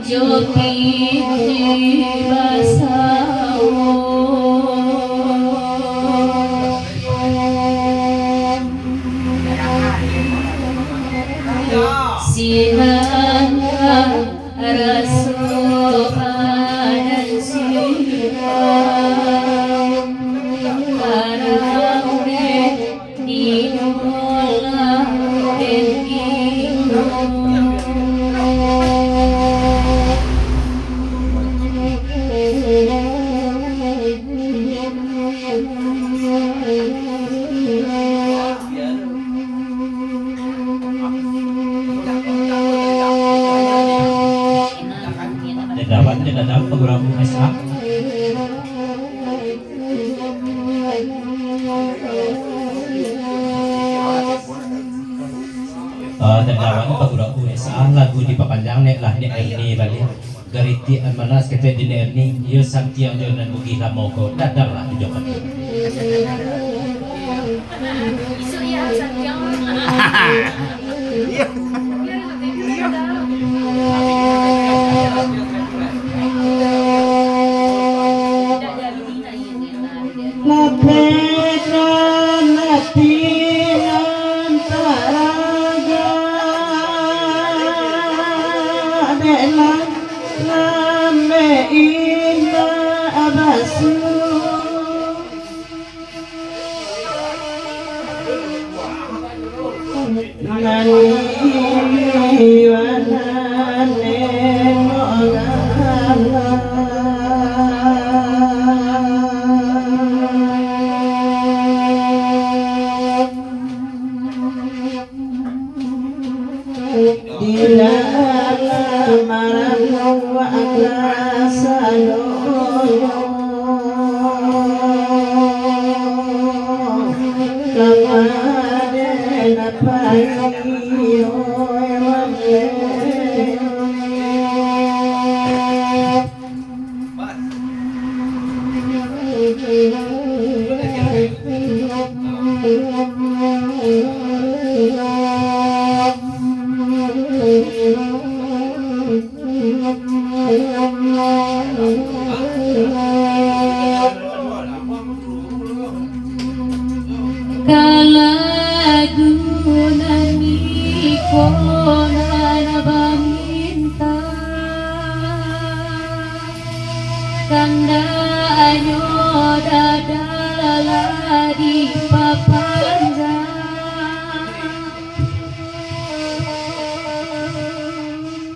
Joki basawo sihan rasulan sihan karame dinola dapat pegurang SA terdawan pegurang USA lagu di papanjang nek lah di Erni balik gariti manas kita di Erni yo santiang dan mugi mogo dadang lah di Jakarta isu ya santiang